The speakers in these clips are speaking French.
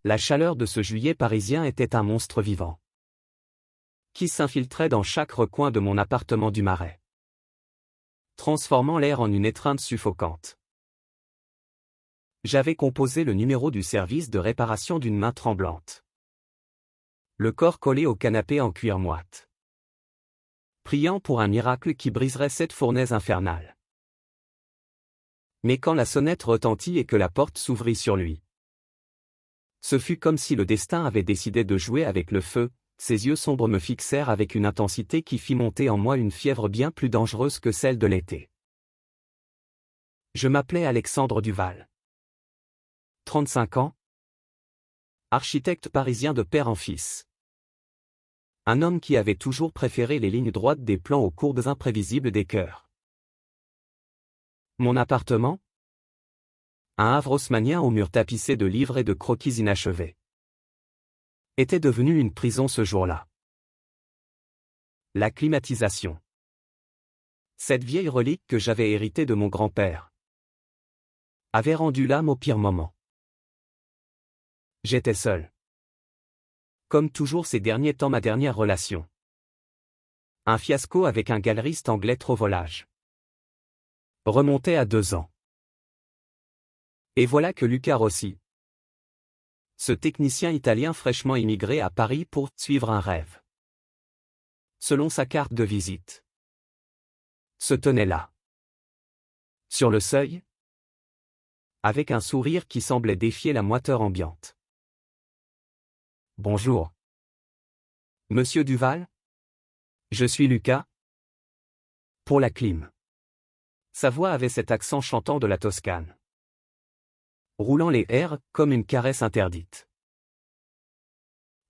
La chaleur de ce juillet parisien était un monstre vivant, qui s'infiltrait dans chaque recoin de mon appartement du Marais, transformant l'air en une étreinte suffocante. J'avais composé le numéro du service de réparation d'une main tremblante, le corps collé au canapé en cuir moite, priant pour un miracle qui briserait cette fournaise infernale. Mais quand la sonnette retentit et que la porte s'ouvrit sur lui, ce fut comme si le destin avait décidé de jouer avec le feu. Ses yeux sombres me fixèrent avec une intensité qui fit monter en moi une fièvre bien plus dangereuse que celle de l'été. Je m'appelais Alexandre Duval. 35 ans. Architecte parisien de père en fils. Un homme qui avait toujours préféré les lignes droites des plans aux courbes imprévisibles des cœurs. Mon appartement? Un havre haussmannien aux murs tapissés de livres et de croquis inachevés. Était devenu une prison ce jour-là. La climatisation. Cette vieille relique que j'avais héritée de mon grand-père avait rendu l'âme au pire moment. J'étais seul. Comme toujours ces derniers temps, ma dernière relation. Un fiasco avec un galeriste anglais trop volage. Remontait à 2 ans. Et voilà que Luca Rossi, ce technicien italien fraîchement immigré à Paris pour suivre un rêve, selon sa carte de visite, se tenait là, sur le seuil, avec un sourire qui semblait défier la moiteur ambiante. Bonjour. Monsieur Duval? Je suis Luca. Pour la clim. Sa voix avait cet accent chantant de la Toscane, roulant les airs comme une caresse interdite.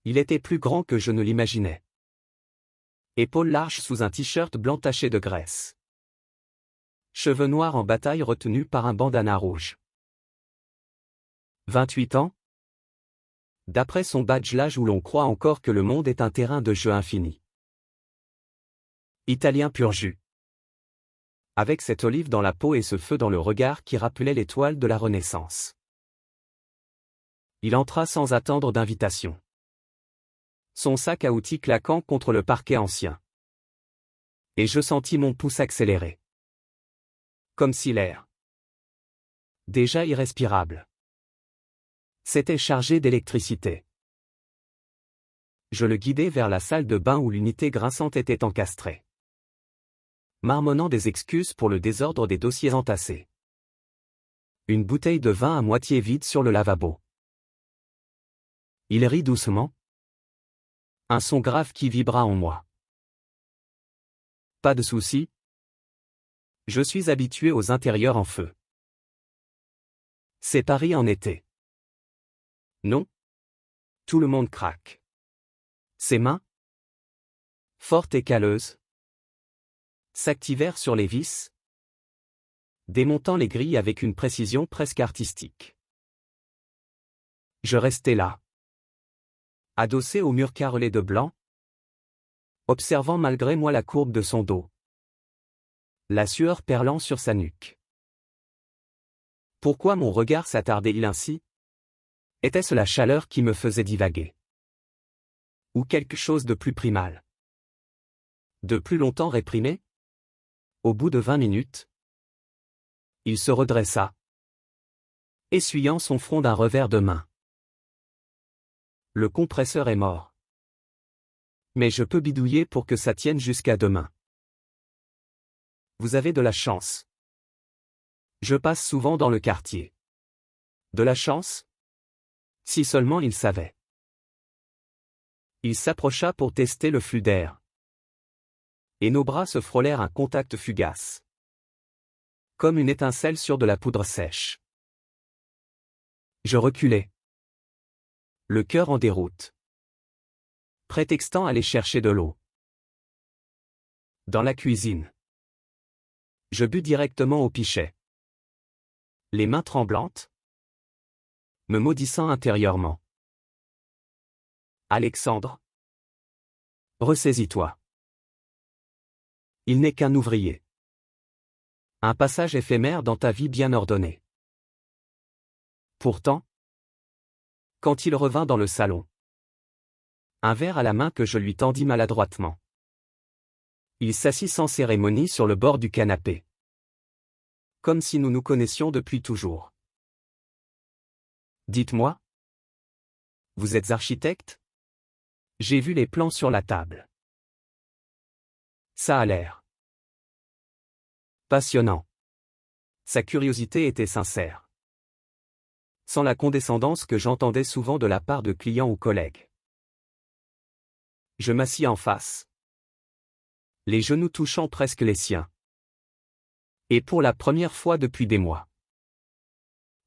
Il était plus grand que je ne l'imaginais. Épaules larges sous un t-shirt blanc taché de graisse. Cheveux noirs en bataille retenus par un bandana rouge. 28 ans? D'après son badge, l'âge où l'on croit encore que le monde est un terrain de jeu infini. Italien pur jus. Avec cette olive dans la peau et ce feu dans le regard qui rappelait l'étoile de la Renaissance. Il entra sans attendre d'invitation. Son sac à outils claquant contre le parquet ancien. Et je sentis mon pouce accélérer. Comme si l'air, déjà irrespirable, s'était chargé d'électricité. Je le guidai vers la salle de bain où l'unité grinçante était encastrée, marmonnant des excuses pour le désordre des dossiers entassés. Une bouteille de vin à moitié vide sur le lavabo. Il rit doucement. Un son grave qui vibra en moi. Pas de souci. Je suis habitué aux intérieurs en feu. C'est Paris en été. Non. Tout le monde craque. Ses mains, fortes et calleuses, s'activèrent sur les vis, démontant les grilles avec une précision presque artistique. Je restais là, adossé au mur carrelé de blanc, observant malgré moi la courbe de son dos, la sueur perlant sur sa nuque. Pourquoi mon regard s'attardait-il ainsi? Était-ce la chaleur qui me faisait divaguer? Ou quelque chose de plus primal? De plus longtemps réprimé? Au bout de 20 minutes, il se redressa, essuyant son front d'un revers de main. Le compresseur est mort. Mais je peux bidouiller pour que ça tienne jusqu'à demain. Vous avez de la chance. Je passe souvent dans le quartier. De la chance? Si seulement il savait. Il s'approcha pour tester le flux d'air. Et nos bras se frôlèrent un contact fugace. Comme une étincelle sur de la poudre sèche. Je reculai. Le cœur en déroute. Prétextant aller chercher de l'eau. Dans la cuisine. Je bus directement au pichet. Les mains tremblantes. Me maudissant intérieurement. Alexandre. Ressaisis-toi. Il n'est qu'un ouvrier. Un passage éphémère dans ta vie bien ordonnée. Pourtant, Quand il revint dans le salon, un verre à la main que je lui tendis maladroitement. Il s'assit sans cérémonie sur le bord du canapé. Comme si nous nous connaissions depuis toujours. Dites-moi. Vous êtes architecte? J'ai vu les plans sur la table. Ça a l'air passionnant. Sa curiosité était sincère. Sans la condescendance que j'entendais souvent de la part de clients ou collègues. Je m'assis en face. Les genoux touchant presque les siens. Et pour la première fois depuis des mois.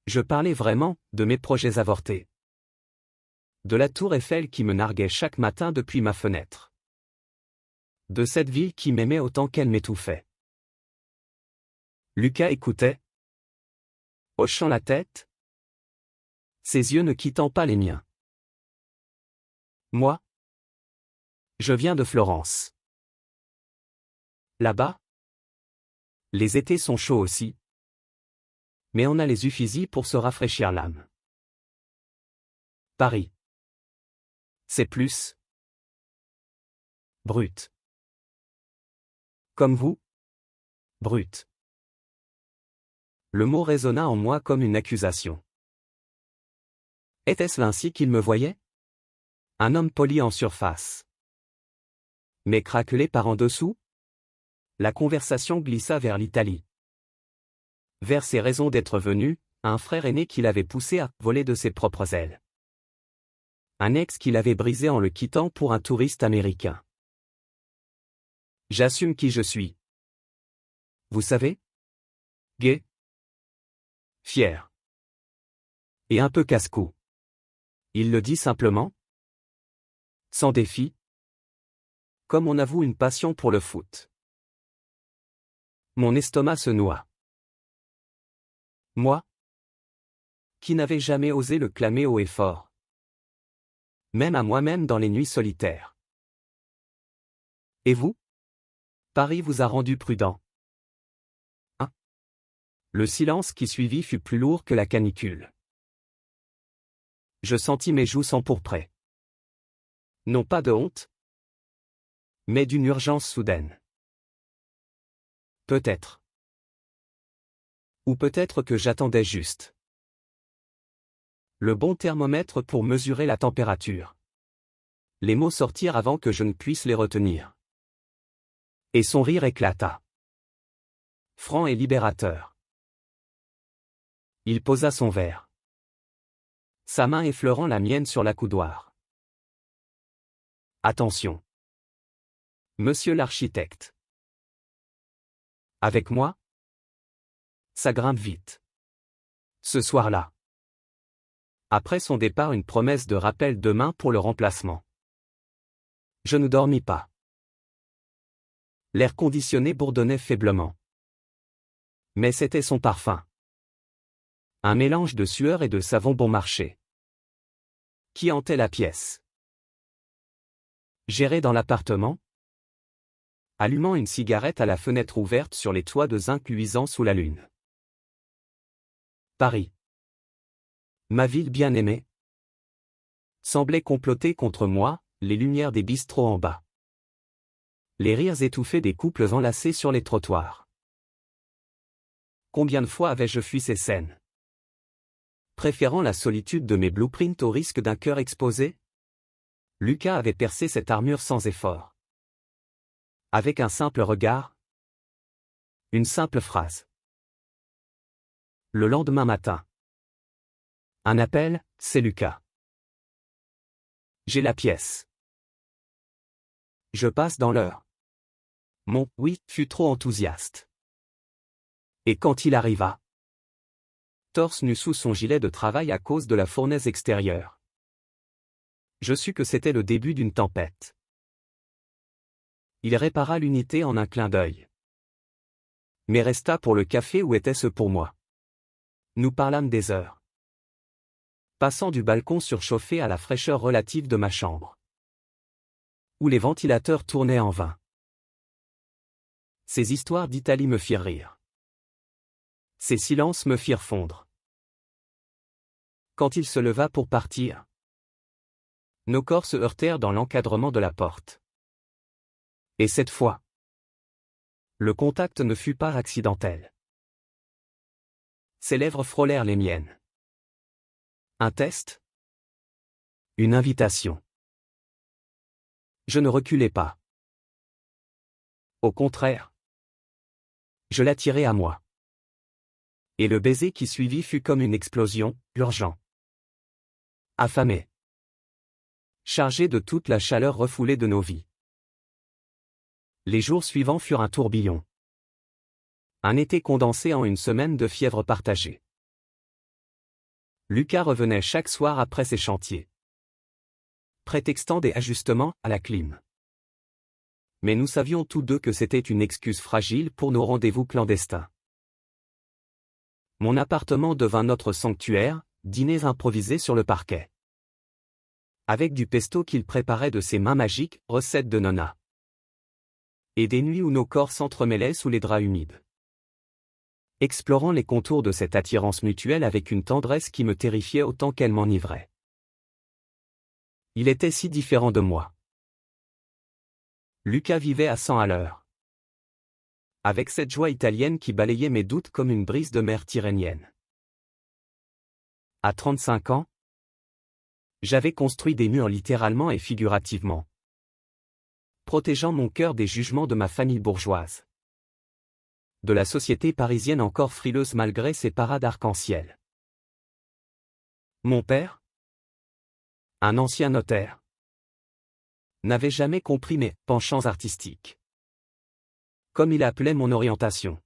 Je parlais vraiment de mes projets avortés. De la tour Eiffel qui me narguait chaque matin depuis ma fenêtre. De cette ville qui m'aimait autant qu'elle m'étouffait. Lucas écoutait, hochant la tête, ses yeux ne quittant pas les miens. Moi, je viens de Florence. Là-bas, les étés sont chauds aussi. Mais on a les Uffizi pour se rafraîchir l'âme. Paris. C'est plus brut. Comme vous? Brut. Le mot résonna en moi comme une accusation. Était-ce ainsi qu'il me voyait? Un homme poli en surface. Mais craquelé par en dessous? La conversation glissa vers l'Italie. Vers ses raisons d'être venu, un frère aîné qui l'avait poussé à voler de ses propres ailes. Un ex qui l'avait brisé en le quittant pour un touriste américain. J'assume qui je suis. Vous savez? Gai. Fier. Et un peu casse-cou. Il le dit simplement? Sans défi? Comme on avoue une passion pour le foot. Mon estomac se noie. Moi? Qui n'avais jamais osé le clamer haut et fort. Même à moi-même dans les nuits solitaires. Et vous? Paris vous a rendu prudent. Hein? Le silence qui suivit fut plus lourd que la canicule. Je sentis mes joues s'empourprer. Non pas de honte, mais d'une urgence soudaine. Peut-être. Ou peut-être que j'attendais juste le bon thermomètre pour mesurer la température. Les mots sortirent avant que je ne puisse les retenir. Et son rire éclata. Franc et libérateur. Il posa son verre. Sa main effleurant la mienne sur l'accoudoir. Attention. Monsieur l'architecte. Avec moi? Ça grimpe vite. Ce soir-là. Après son départ, une promesse de rappel demain pour le remplacement. Je ne dormis pas. L'air conditionné bourdonnait faiblement. Mais c'était son parfum. Un mélange de sueur et de savon bon marché. Qui hantait la pièce. J'errais dans l'appartement, allumant une cigarette à la fenêtre ouverte sur les toits de zinc luisants sous la lune. Paris. Ma ville bien-aimée. Semblait comploter contre moi, les lumières des bistrots en bas. Les rires étouffés des couples enlacés sur les trottoirs. Combien de fois avais-je fui ces scènes? Préférant la solitude de mes blueprints au risque d'un cœur exposé? Lucas avait percé cette armure sans effort. Avec un simple regard. Une simple phrase. Le lendemain matin. Un appel, c'est Lucas. J'ai la pièce. Je passe dans l'heure. Mon « oui » fut trop enthousiaste. Et quand il arriva, torse nu sous son gilet de travail à cause de la fournaise extérieure, je sus que c'était le début d'une tempête. Il répara l'unité en un clin d'œil. Mais resta pour le café où était-ce pour moi. Nous parlâmes des heures. Passant du balcon surchauffé à la fraîcheur relative de ma chambre. Où les ventilateurs tournaient en vain. Ces histoires d'Italie me firent rire. Ces silences me firent fondre. Quand il se leva pour partir, Nos corps se heurtèrent dans l'encadrement de la porte. Et cette fois, le contact ne fut pas accidentel. Ses lèvres frôlèrent les miennes. Un test? Une invitation. Je ne reculai pas. Au contraire, je l'attirai à moi. Et le baiser qui suivit fut comme une explosion, urgent. Affamé. Chargé de toute la chaleur refoulée de nos vies. Les jours suivants furent un tourbillon. Un été condensé en une semaine de fièvre partagée. Lucas revenait chaque soir après ses chantiers, prétextant des ajustements à la clim. Mais nous savions tous deux que c'était une excuse fragile pour nos rendez-vous clandestins. Mon appartement devint notre sanctuaire, dîners improvisés sur le parquet. Avec du pesto qu'il préparait de ses mains magiques, recette de Nonna. Et des nuits où nos corps s'entremêlaient sous les draps humides. Explorant les contours de cette attirance mutuelle avec une tendresse qui me terrifiait autant qu'elle m'enivrait. Il était si différent de moi. Lucas vivait à 100 à l'heure. Avec cette joie italienne qui balayait mes doutes comme une brise de mer tyrrhénienne. À 35 ans, j'avais construit des murs littéralement et figurativement, protégeant mon cœur des jugements de ma famille bourgeoise. De la société parisienne encore frileuse malgré ses parades arc-en-ciel. Mon père, un ancien notaire, n'avait jamais compris mes penchants artistiques. Comme il appelait mon orientation.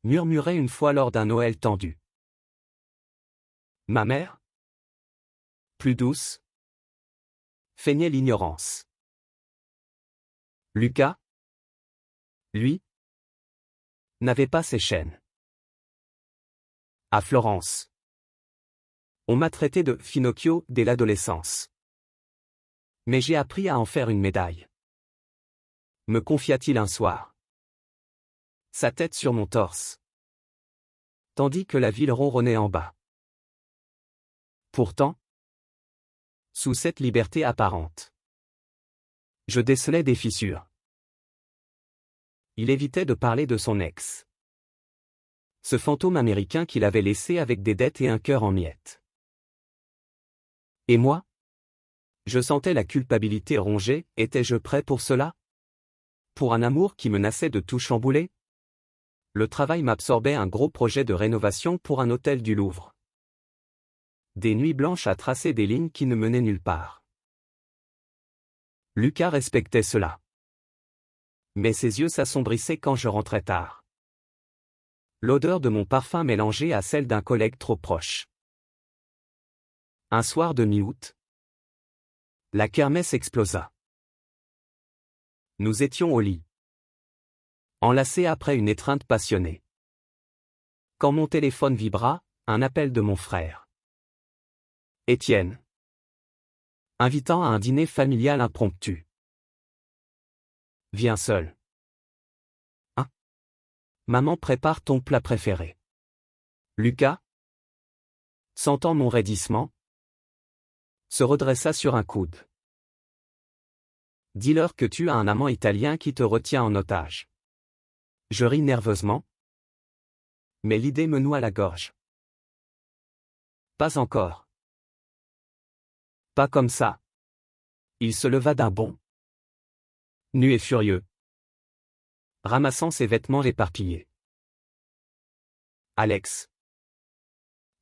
Murmurait une fois lors d'un Noël tendu. Ma mère, plus douce, feignait l'ignorance. Lucas, lui, n'avait pas ses chaînes. À Florence, on m'a traité de Finocchio dès l'adolescence. Mais j'ai appris à en faire une médaille. Me confia-t-il un soir. Sa tête sur mon torse. Tandis que la ville ronronnait en bas. Pourtant, sous cette liberté apparente, je décelais des fissures. Il évitait de parler de son ex. Ce fantôme américain qu'il avait laissé avec des dettes et un cœur en miettes. Et moi? Je sentais la culpabilité ronger, étais-je prêt pour cela? Pour un amour qui menaçait de tout chambouler? Le travail m'absorbait un gros projet de rénovation pour un hôtel du Louvre. Des nuits blanches à tracer des lignes qui ne menaient nulle part. Lucas respectait cela. Mais ses yeux s'assombrissaient quand je rentrais tard. L'odeur de mon parfum mélangée à celle d'un collègue trop proche. Un soir de mi-août, la kermesse explosa. Nous étions au lit, enlacés après une étreinte passionnée. Quand mon téléphone vibra, un appel de mon frère. Étienne. Invitant à un dîner familial impromptu. Viens seul. Hein? Maman prépare ton plat préféré. Lucas, sentant mon raidissement, se redressa sur un coude. Dis-leur que tu as un amant italien qui te retient en otage. Je ris nerveusement. Mais l'idée me noie la gorge. Pas encore. Pas comme ça. Il se leva d'un bond. Nu et furieux. Ramassant ses vêtements éparpillés. Alex.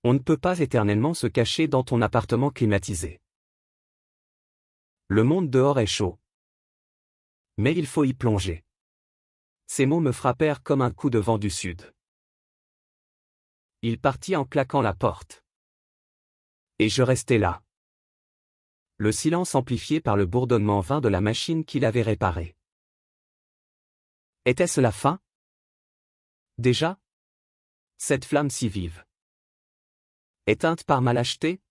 On ne peut pas éternellement se cacher dans ton appartement climatisé. Le monde dehors est chaud. Mais il faut y plonger. Ces mots me frappèrent comme un coup de vent du sud. Il partit en claquant la porte. Et je restai là. Le silence amplifié par le bourdonnement vain de la machine qu'il avait réparée. Était-ce la fin? Déjà? Cette flamme si vive. Éteinte par ma lâcheté?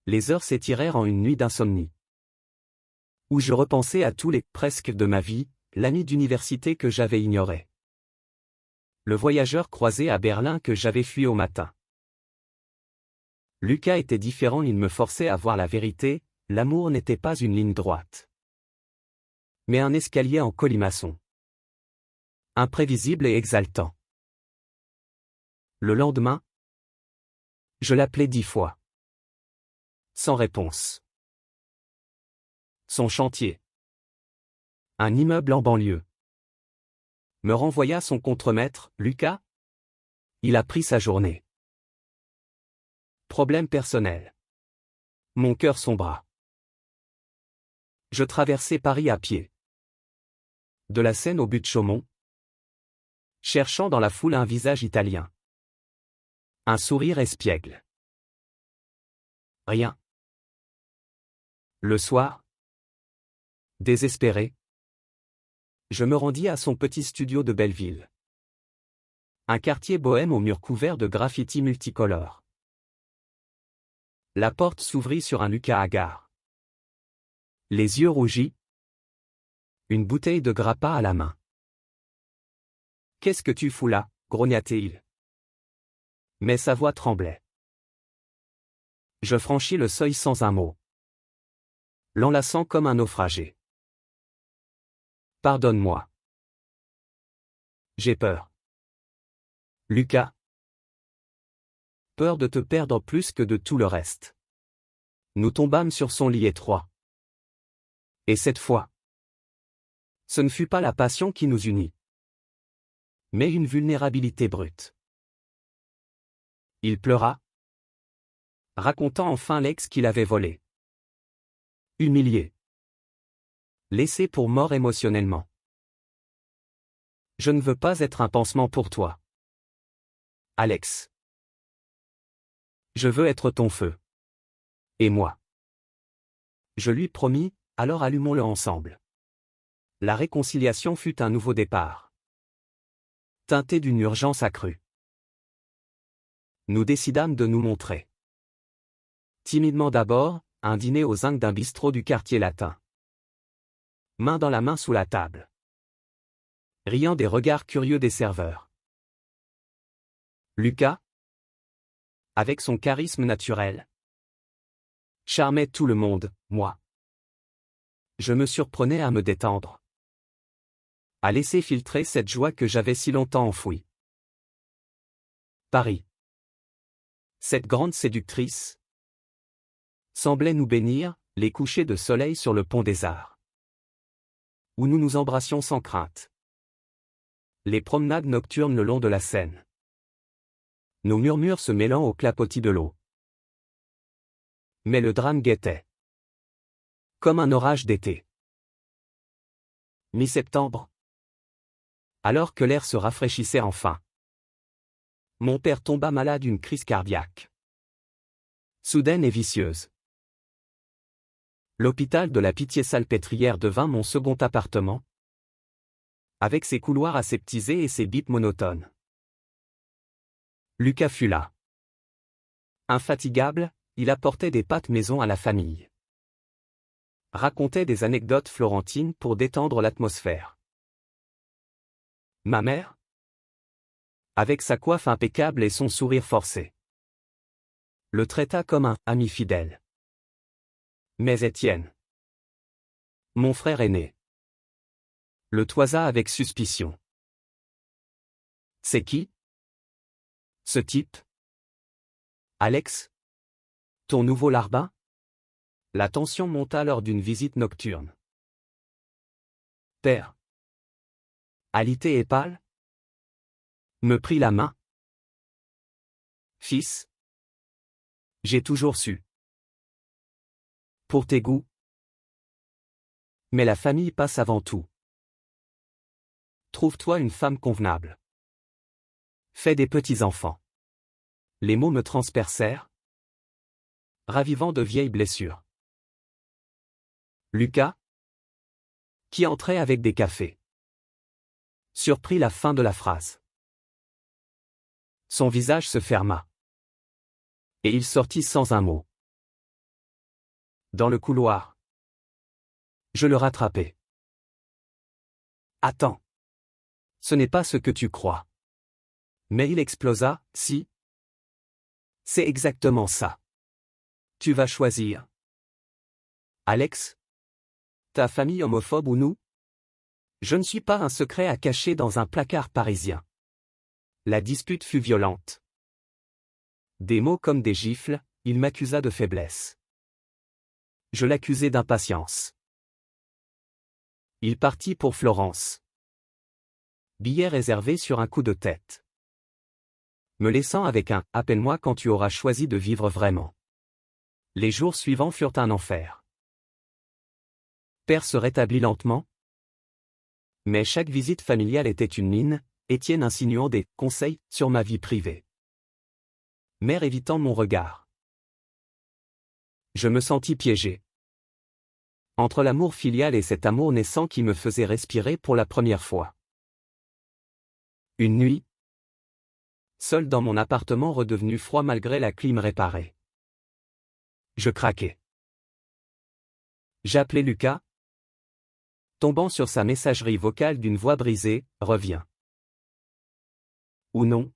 Les heures s'étirèrent en une nuit d'insomnie. Où je repensais à tous les presque de ma vie, l'ami d'université que j'avais ignoré. Le voyageur croisé à Berlin que j'avais fui au matin. Lucas était différent, il me forçait à voir la vérité, l'amour n'était pas une ligne droite, mais un escalier en colimaçon. Imprévisible et exaltant. Le lendemain, je l'appelai 10 fois. Sans réponse. Son chantier. Un immeuble en banlieue. Me renvoya son contremaître, Lucas. Il a pris sa journée. Problème personnel. Mon cœur sombra. Je traversai Paris à pied. De la Seine au but de Chaumont. Cherchant dans la foule un visage italien. Un sourire espiègle. Rien. Le soir, désespéré, je me rendis à son petit studio de Belleville. Un quartier bohème aux murs couverts de graffitis multicolores. La porte s'ouvrit sur un Lucas hagard. Les yeux rougis. Une bouteille de grappa à la main. « Qu'est-ce que tu fous là ?» grogna-t-il. Mais sa voix tremblait. Je franchis le seuil sans un mot. L'enlaçant comme un naufragé. « Pardonne-moi. J'ai peur. » Lucas. Peur de te perdre plus que de tout le reste. Nous tombâmes sur son lit étroit. Et cette fois, ce ne fut pas la passion qui nous unit, mais une vulnérabilité brute. Il pleura, racontant enfin l'ex qu'il avait volé. Humilié. Laissé pour mort émotionnellement. Je ne veux pas être un pansement pour toi, Alex. Je veux être ton feu. Et moi. Je lui promis, alors allumons-le ensemble. La réconciliation fut un nouveau départ. Teinté d'une urgence accrue. Nous décidâmes de nous montrer. Timidement d'abord, un dîner aux zinc d'un bistrot du quartier latin. Main dans la main sous la table. Riant des regards curieux des serveurs. Lucas, avec son charisme naturel, charmait tout le monde, moi. Je me surprenais à me détendre. À laisser filtrer cette joie que j'avais si longtemps enfouie. Paris. Cette grande séductrice semblait nous bénir, les couchers de soleil sur le pont des Arts. Où nous nous embrassions sans crainte. Les promenades nocturnes le long de la Seine. Nos murmures se mêlant au clapotis de l'eau. Mais le drame guettait. Comme un orage d'été. Mi-septembre. Alors que l'air se rafraîchissait enfin. Mon père tomba malade d'une crise cardiaque. Soudaine et vicieuse. L'hôpital de la Pitié-Salpêtrière devint mon second appartement. Avec ses couloirs aseptisés et ses bips monotones. Lucas fut là. Infatigable, il apportait des pâtes maison à la famille. Racontait des anecdotes florentines pour détendre l'atmosphère. Ma mère, avec sa coiffe impeccable et son sourire forcé, le traita comme un ami fidèle. Mais Étienne, mon frère aîné, le toisa avec suspicion. C'est qui? Ce type? Alex? Ton nouveau larbin? La tension monta lors d'une visite nocturne. Père, alité et pâle, me prit la main. Fils, j'ai toujours su. Pour tes goûts. Mais la famille passe avant tout. Trouve-toi une femme convenable. Fais des petits-enfants. Les mots me transpercèrent, ravivant de vieilles blessures. Lucas, qui entrait avec des cafés, surprit la fin de la phrase. Son visage se ferma. Et il sortit sans un mot. Dans le couloir. Je le rattrapai. Attends. Ce n'est pas ce que tu crois. Mais il explosa, si. C'est exactement ça. Tu vas choisir. Alex? Ta famille homophobe ou nous? Je ne suis pas un secret à cacher dans un placard parisien. La dispute fut violente. Des mots comme des gifles, il m'accusa de faiblesse. Je l'accusai d'impatience. Il partit pour Florence. Billet réservé sur un coup de tête. Me laissant avec un « appelle-moi quand tu auras choisi de vivre vraiment ». Les jours suivants furent un enfer. Père se rétablit lentement. Mais chaque visite familiale était une mine, Étienne insinuant des « conseils » sur ma vie privée. Mère évitant mon regard. Je me sentis piégé. Entre l'amour filial et cet amour naissant qui me faisait respirer pour la première fois. Une nuit, seul dans mon appartement redevenu froid malgré la clim réparée. Je craquai. J'appelai Lucas. Tombant sur sa messagerie vocale d'une voix brisée, « Reviens. Ou non.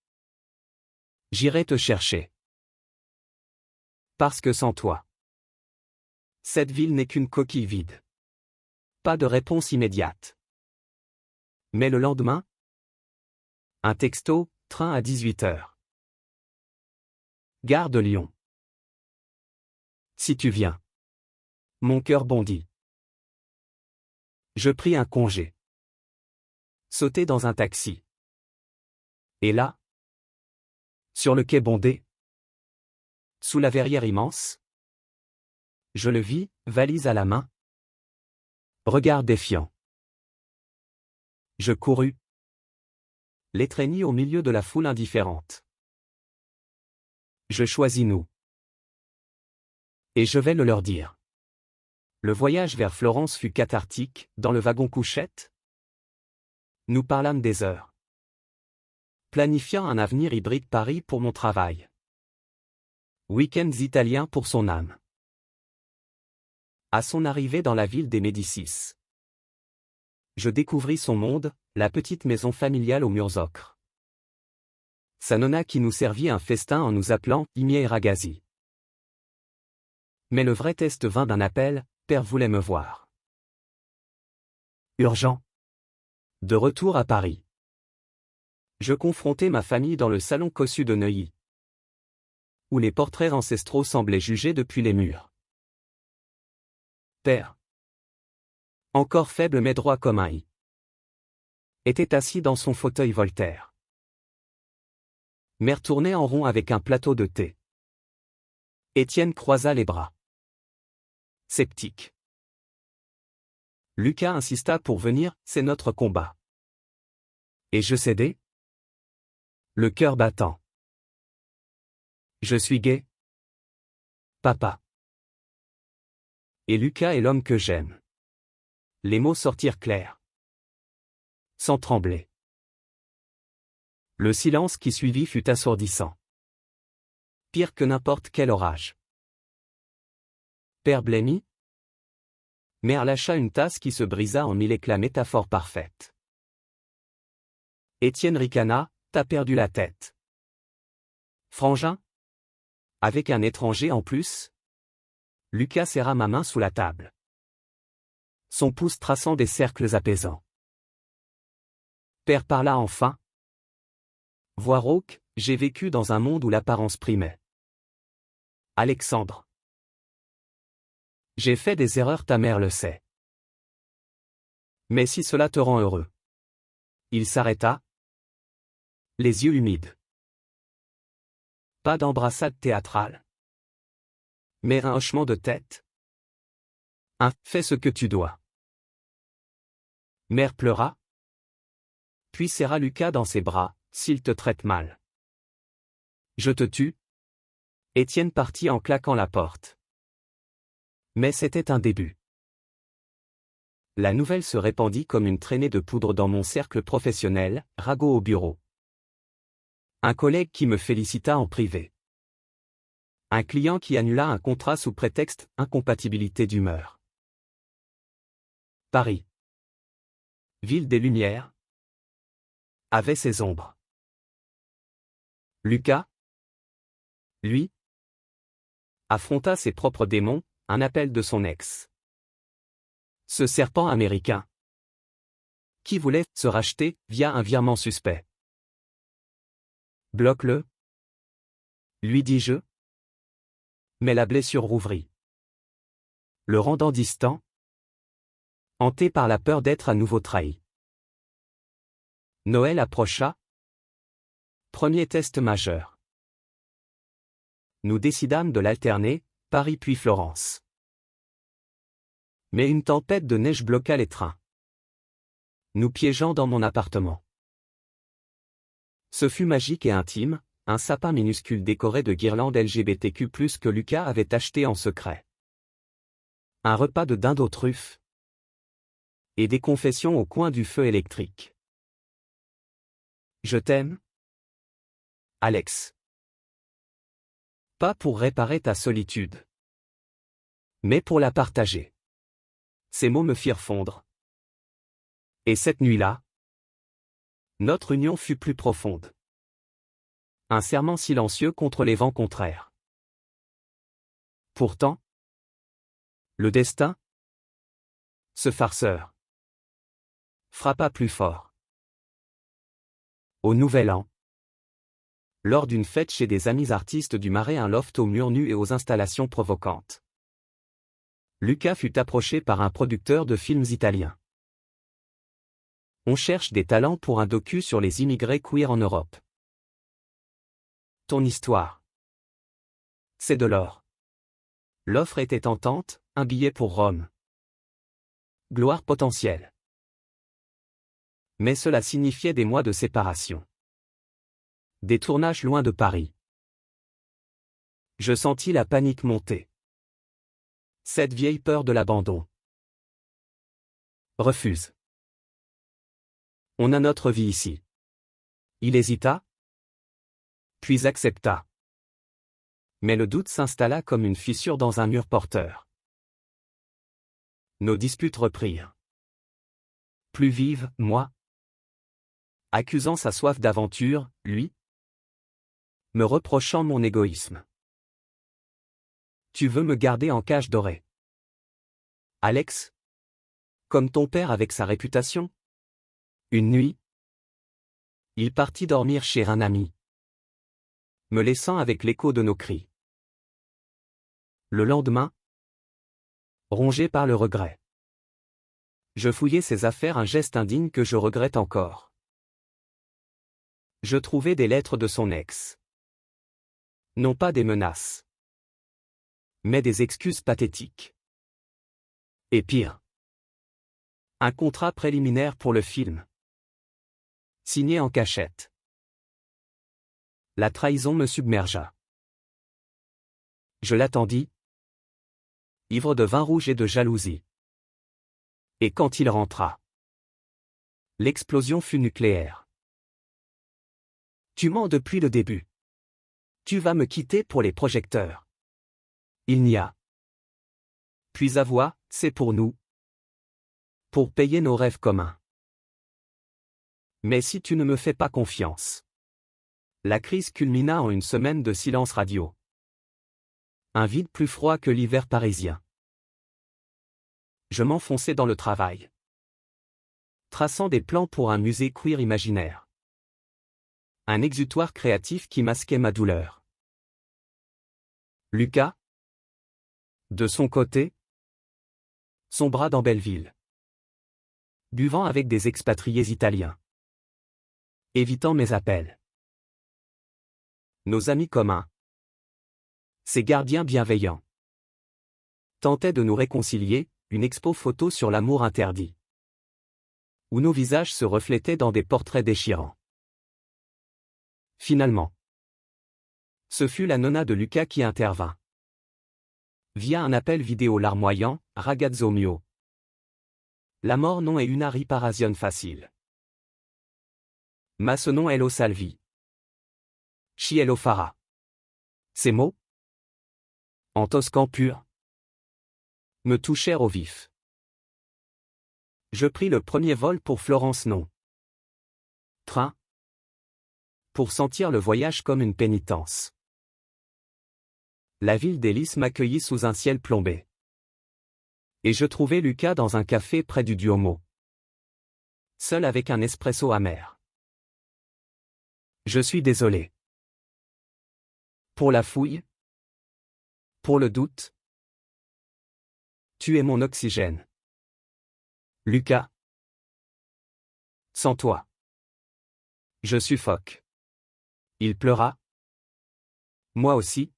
J'irai te chercher. Parce que sans toi. Cette ville n'est qu'une coquille vide. » Pas de réponse immédiate. Mais le lendemain, un texto, train à 18h. Gare de Lyon. Si tu viens. Mon cœur bondit. Je pris un congé. Sautai dans un taxi. Et là, sur le quai bondé, sous la verrière immense, je le vis, valise à la main. Regard défiant. Je courus. L'étreignit au milieu de la foule indifférente. Je choisis nous. Et je vais le leur dire. Le voyage vers Florence fut cathartique, dans le wagon couchette. Nous parlâmes des heures. Planifiant un avenir hybride Paris pour mon travail. Week-ends italiens pour son âme. À son arrivée dans la ville des Médicis, je découvris son monde, la petite maison familiale aux murs ocre. Sa nonna qui nous servit un festin en nous appelant « Imier Ragazzi ». Mais le vrai test vint d'un appel, Père voulait me voir. Urgent. De retour à Paris. Je confrontai ma famille dans le salon cossu de Neuilly, où les portraits ancestraux semblaient jugés depuis les murs. Père, encore faible mais droit comme un i, était assis dans son fauteuil Voltaire. Mère tournait en rond avec un plateau de thé. Étienne croisa les bras. Sceptique. Lucas insista pour venir, c'est notre combat. Et je cédai. Le cœur battant. Je suis gai. Papa. Et Lucas est l'homme que j'aime. Les mots sortirent clairs. Sans trembler. Le silence qui suivit fut assourdissant. Pire que n'importe quel orage. Père blêmit. Mère lâcha une tasse qui se brisa en mille éclats, métaphore parfaite. Étienne ricana, t'as perdu la tête. Frangin? Avec un étranger en plus? Lucas serra ma main sous la table. Son pouce traçant des cercles apaisants. Père parla enfin. Voix rauque, j'ai vécu dans un monde où l'apparence primait. Alexandre. J'ai fait des erreurs, ta mère le sait. Mais si cela te rend heureux. Il s'arrêta. Les yeux humides. Pas d'embrassade théâtrale. Mais un hochement de tête. Fais ce que tu dois. Mère pleura. Puis serra Lucas dans ses bras, s'il te traite mal. Je te tue. Étienne partit en claquant la porte. Mais c'était un début. La nouvelle se répandit comme une traînée de poudre dans mon cercle professionnel, ragot au bureau. Un collègue qui me félicita en privé. Un client qui annula un contrat sous prétexte incompatibilité d'humeur. Paris. Ville des Lumières. Avait ses ombres. Lucas, lui, affronta ses propres démons, un appel de son ex. Ce serpent américain. Qui voulait se racheter via un virement suspect. Bloque-le. Lui dis-je. Mais la blessure rouvrit, le rendant distant, hanté par la peur d'être à nouveau trahi. Noël approcha. Premier test majeur. Nous décidâmes de l'alterner, Paris puis Florence. Mais une tempête de neige bloqua les trains, nous piégeant dans mon appartement. Ce fut magique et intime, un sapin minuscule décoré de guirlandes LGBTQ+, que Lucas avait acheté en secret. Un repas de dinde aux truffes. Et des confessions au coin du feu électrique. Je t'aime, Alex. Pas pour réparer ta solitude, mais pour la partager. Ces mots me firent fondre. Et cette nuit-là, notre union fut plus profonde. Un serment silencieux contre les vents contraires. Pourtant, le destin, ce farceur, frappa plus fort. Au Nouvel An, lors d'une fête chez des amis artistes du Marais, un loft aux murs nus et aux installations provocantes, Lucas fut approché par un producteur de films italien. On cherche des talents pour un docu sur les immigrés queer en Europe. Ton histoire. C'est de l'or. L'offre était tentante, un billet pour Rome. Gloire potentielle. Mais cela signifiait des mois de séparation. Des tournages loin de Paris. Je sentis la panique monter. Cette vieille peur de l'abandon. Refuse. On a notre vie ici. Il hésita, puis accepta. Mais le doute s'installa comme une fissure dans un mur porteur. Nos disputes reprirent. Plus vives, moi. Accusant sa soif d'aventure, lui. Me reprochant mon égoïsme. Tu veux me garder en cage dorée, Alex? Comme ton père avec sa réputation? Une nuit, il partit dormir chez un ami, me laissant avec l'écho de nos cris. Le lendemain, rongé par le regret, je fouillais ses affaires, un geste indigne que je regrette encore. Je trouvais des lettres de son ex. Non pas des menaces, mais des excuses pathétiques. Et pire, un contrat préliminaire pour le film, signé en cachette. La trahison me submergea. Je l'attendis, ivre de vin rouge et de jalousie. Et quand il rentra, l'explosion fut nucléaire. Tu mens depuis le début. Tu vas me quitter pour les projecteurs. Il n'y a. Puis à voix, c'est pour nous. Pour payer nos rêves communs. Mais si tu ne me fais pas confiance. La crise culmina en une semaine de silence radio. Un vide plus froid que l'hiver parisien. Je m'enfonçais dans le travail, traçant des plans pour un musée queer imaginaire. Un exutoire créatif qui masquait ma douleur. Lucas, de son côté, sombra dans Belleville, buvant avec des expatriés italiens, évitant mes appels. Nos amis communs, ces gardiens bienveillants, tentaient de nous réconcilier, une expo photo sur l'amour interdit, où nos visages se reflétaient dans des portraits déchirants. Finalement, ce fut la nonna de Lucas qui intervint. Via un appel vidéo larmoyant, ragazzo mio. La mort non è una riparazione facile. Ma se non è lo salvi. Chi lo farà. Ces mots, en toscan pur, me touchèrent au vif. Je pris le premier vol pour Florence, non. Train. Pour sentir le voyage comme une pénitence. La ville d'Hélice m'accueillit sous un ciel plombé. Et je trouvais Lucas dans un café près du Duomo. Seul avec un espresso amer. Je suis désolé. Pour la fouille? Pour le doute? Tu es mon oxygène. Lucas. Sans toi. Je suffoque. Il pleura. Moi aussi.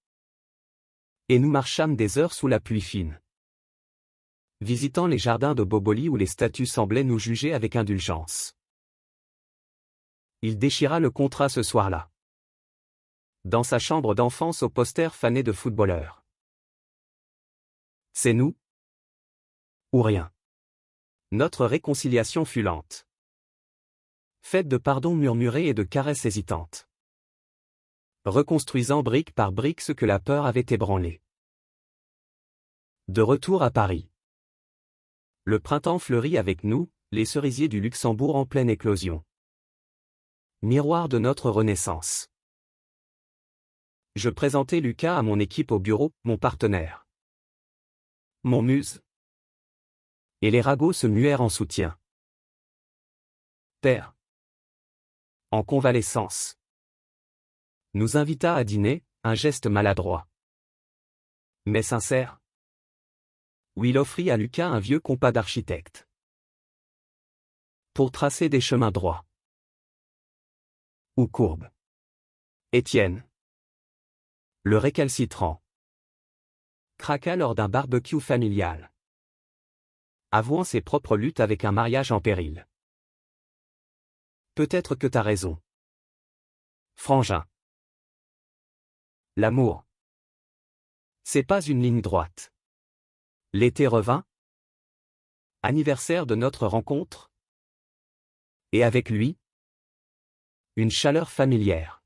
Et nous marchâmes des heures sous la pluie fine, visitant les jardins de Boboli où les statues semblaient nous juger avec indulgence. Il déchira le contrat ce soir-là. Dans sa chambre d'enfance au poster fané de footballeurs. C'est nous? Ou rien. Notre réconciliation fut lente. Faite de pardons murmurés et de caresses hésitantes. Reconstruisant brique par brique ce que la peur avait ébranlé. De retour à Paris. Le printemps fleurit avec nous, les cerisiers du Luxembourg en pleine éclosion. Miroir de notre renaissance. Je présentai Lucas à mon équipe au bureau, mon partenaire. Mon muse. Et les ragots se muèrent en soutien. Père. En convalescence. Nous invita à dîner, un geste maladroit. Mais sincère. Où il offrit à Lucas un vieux compas d'architecte. Pour tracer des chemins droits. Ou courbes. Étienne. Le récalcitrant. Craqua lors d'un barbecue familial. Avouant ses propres luttes avec un mariage en péril. Peut-être que t'as raison. Frangin. L'amour. C'est pas une ligne droite. L'été revint. Anniversaire de notre rencontre. Et avec lui, une chaleur familière.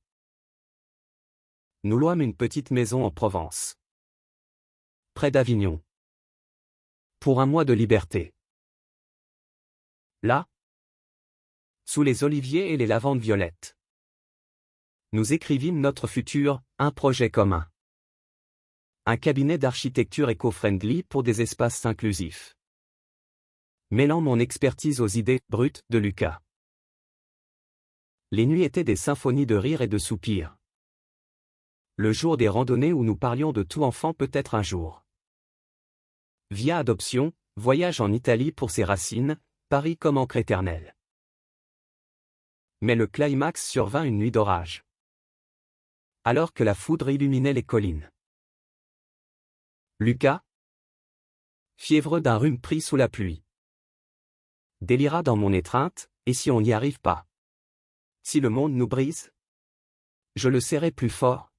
Nous louâmes une petite maison en Provence. Près d'Avignon. Pour un mois de liberté. Là, sous les oliviers et les lavandes violettes, nous écrivîmes notre futur, un projet commun. Un cabinet d'architecture éco-friendly pour des espaces inclusifs. Mêlant mon expertise aux idées brutes de Lucas. Les nuits étaient des symphonies de rires et de soupirs. Le jour des randonnées où nous parlions de tout enfant peut-être un jour. Via adoption, voyage en Italie pour ses racines, Paris comme ancre éternelle. Mais le climax survint une nuit d'orage. Alors que la foudre illuminait les collines. Lucas, fiévreux d'un rhume pris sous la pluie, délira dans mon étreinte, et si on n'y arrive pas? Si le monde nous brise? Je le serrai plus fort.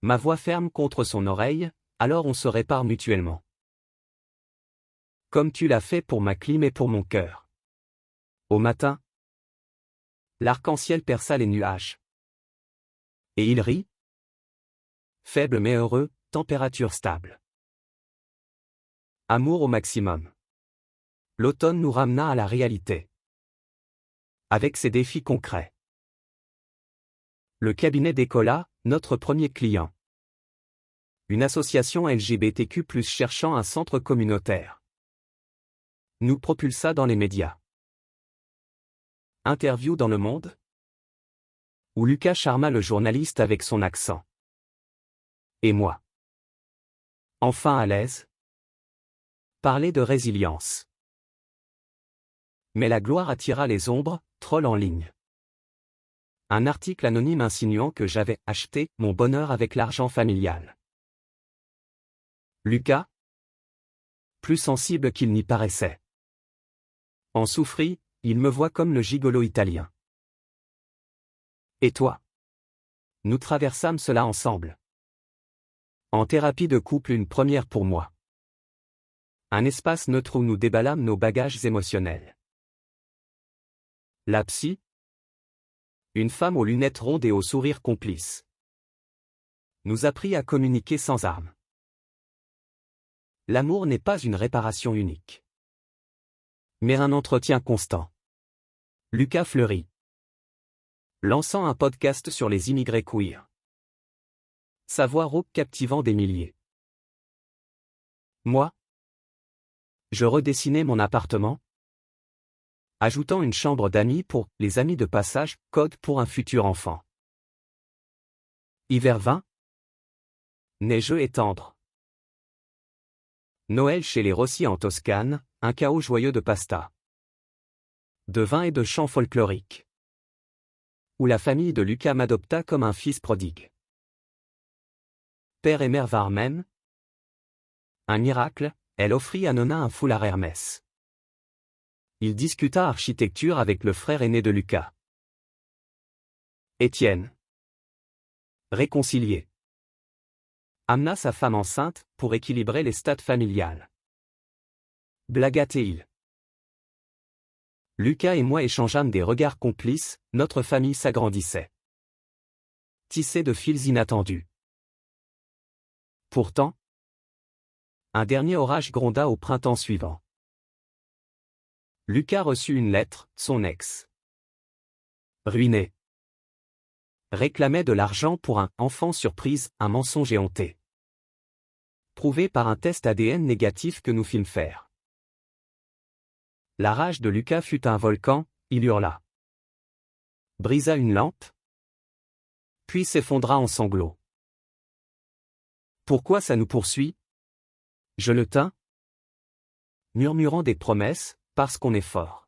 Ma voix ferme contre son oreille, alors on se répare mutuellement. Comme tu l'as fait pour ma clim et pour mon cœur. Au matin, l'arc-en-ciel perça les nuages. Et il rit. Faible mais heureux, température stable. Amour au maximum. L'automne nous ramena à la réalité. Avec ses défis concrets. Le cabinet décolla, notre premier client. Une association LGBTQ+ cherchant un centre communautaire. Nous propulsa dans les médias. Interview dans Le Monde, où Lucas charma le journaliste avec son accent. Et moi. Enfin à l'aise. Parler de résilience. Mais la gloire attira les ombres, troll en ligne. Un article anonyme insinuant que j'avais acheté mon bonheur avec l'argent familial. Lucas, plus sensible qu'il n'y paraissait. En souffrit, il me voit comme le gigolo italien. Et toi? Nous traversâmes cela ensemble. En thérapie de couple, une première pour moi. Un espace neutre où nous déballâmes nos bagages émotionnels. La psy? Une femme aux lunettes rondes et au sourire complice. Nous apprit à communiquer sans armes. L'amour n'est pas une réparation unique. Mais un entretien constant. Lucas Fleury. Lançant un podcast sur les immigrés queer. Sa voix rauque captivant des milliers. Moi, Je redessinais mon appartement, ajoutant une chambre d'amis pour les amis de passage, code pour un futur enfant. Hiver vint. Neigeux et tendre. Noël chez les Rossi en Toscane, un chaos joyeux de pasta, de vin et de chants folkloriques. Où la famille de Lucas m'adopta comme un fils prodigue. Père et mère Varmen. Un miracle, elle offrit à Nona un foulard Hermès. Il discuta architecture avec le frère aîné de Lucas. Étienne. Réconcilié. Amena sa femme enceinte, pour équilibrer les stats familiales. Blagat-et-il. Lucas et moi échangeâmes des regards complices, notre famille s'agrandissait. Tissée de fils inattendus. Pourtant, un dernier orage gronda au printemps suivant. Lucas reçut une lettre, son ex. Ruiné. Réclamait de l'argent pour un « enfant surprise », un mensonge éhonté. Prouvé par un test ADN négatif que nous fîmes faire. La rage de Lucas fut un volcan, il hurla. Brisa une lampe. Puis s'effondra en sanglots. Pourquoi ça nous poursuit? Je le tins. Murmurant des promesses, parce qu'on est fort.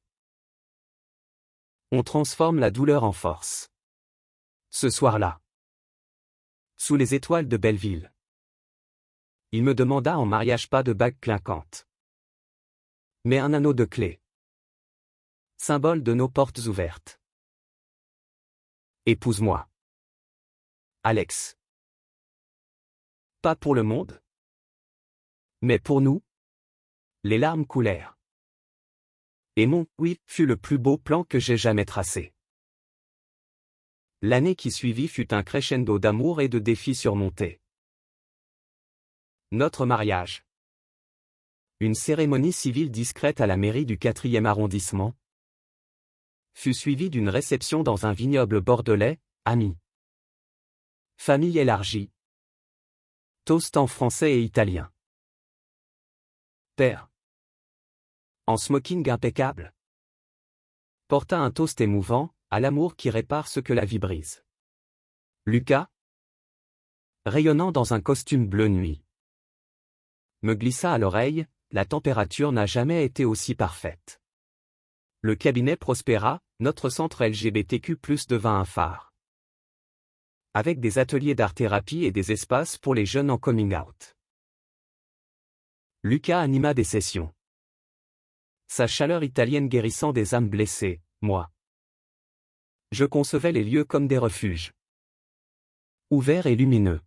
On transforme la douleur en force. Ce soir-là. Sous les étoiles de Belleville. Il me demanda en mariage pas de bague clinquante. Mais un anneau de clé. Symbole de nos portes ouvertes. Épouse-moi. Alex. Pas pour le monde. Mais pour nous. Les larmes coulèrent. Et mon « oui » fut le plus beau plan que j'ai jamais tracé. L'année qui suivit fut un crescendo d'amour et de défis surmontés. Notre mariage. Une cérémonie civile discrète à la mairie du 4e arrondissement fut suivie d'une réception dans un vignoble bordelais, amis. Famille élargie. Toast en français et italien. Père. En smoking impeccable. Porta un toast émouvant, à l'amour qui répare ce que la vie brise. Lucas. Rayonnant dans un costume bleu nuit. Me glissa à l'oreille, la température n'a jamais été aussi parfaite. Le cabinet prospéra, notre centre LGBTQ+ devint un phare. Avec des ateliers d'art-thérapie et des espaces pour les jeunes en coming out. Lucas anima des sessions. Sa chaleur italienne guérissant des âmes blessées, moi. Je concevais les lieux comme des refuges. Ouverts et lumineux.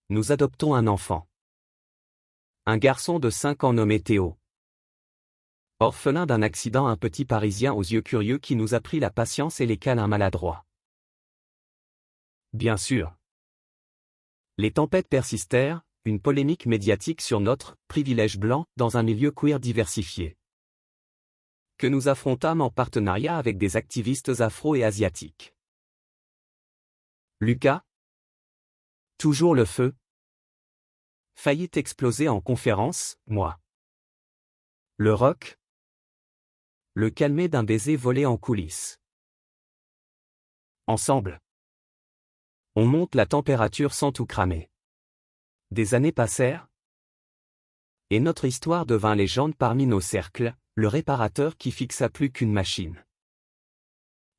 Nous adoptons un enfant. Un garçon de 5 ans nommé Théo. Orphelin d'un accident, un petit Parisien aux yeux curieux qui nous apprit la patience et les câlins maladroits. Bien sûr. Les tempêtes persistèrent, une polémique médiatique sur notre « privilège blanc » dans un milieu queer diversifié. Que nous affrontâmes en partenariat avec des activistes afro et asiatiques. Lucas. Toujours le feu. Faillit exploser en conférence, moi. Le rock. Le calmer d'un baiser volé en coulisses. Ensemble. On monte la température sans tout cramer. Des années passèrent. Et notre histoire devint légende parmi nos cercles, le réparateur qui fixa plus qu'une machine.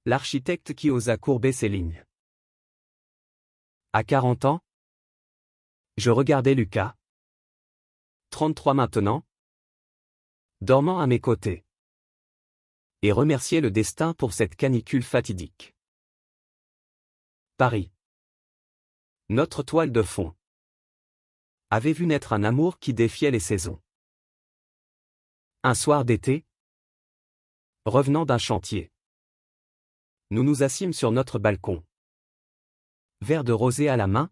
L'architecte qui osa courber ses lignes. À 40 ans, je regardais Lucas. 33 maintenant. Dormant à mes côtés. Et remercier le destin pour cette canicule fatidique. Paris. Notre toile de fond. Avait vu naître un amour qui défiait les saisons. Un soir d'été. Revenant d'un chantier. Nous nous assîmes sur notre balcon. Verre de rosé à la main.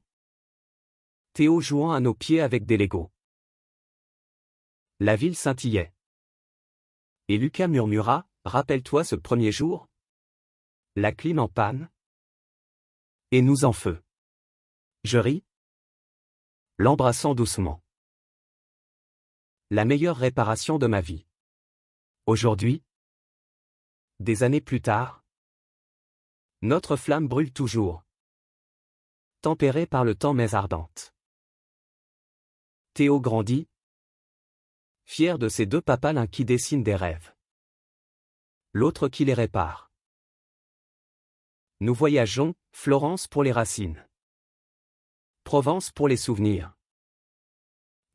Théo jouant à nos pieds avec des Legos. La ville scintillait. Et Lucas murmura, « Rappelle-toi ce premier jour? La clim en panne. Et nous en feu. » Je ris. L'embrassant doucement. La meilleure réparation de ma vie. Aujourd'hui, des années plus tard, notre flamme brûle toujours. Tempérée par le temps mais ardente. Théo grandit, fier de ses deux papas, l'un qui dessine des rêves, l'autre qui les répare. Nous voyageons, Florence pour les racines, Provence pour les souvenirs.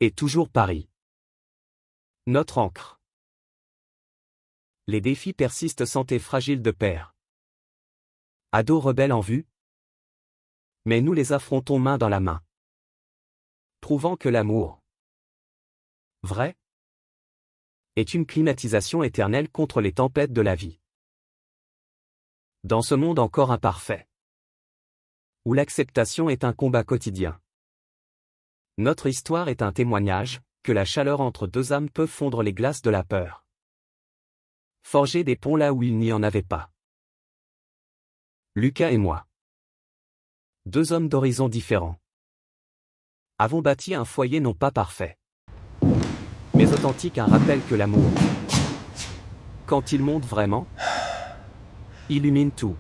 Et toujours Paris. Notre ancre. Les défis persistent, santé fragile de père. Ados rebelles en vue. Mais nous les affrontons main dans la main. Prouvant que l'amour, vrai, est une climatisation éternelle contre les tempêtes de la vie. Dans ce monde encore imparfait, où l'acceptation est un combat quotidien, notre histoire est un témoignage que la chaleur entre deux âmes peut fondre les glaces de la peur. Forger des ponts là où il n'y en avait pas. Lucas et moi, deux hommes d'horizons différents, avons bâti un foyer non pas parfait, mais authentique, un rappel que l'amour, quand il monte vraiment, illumine tout.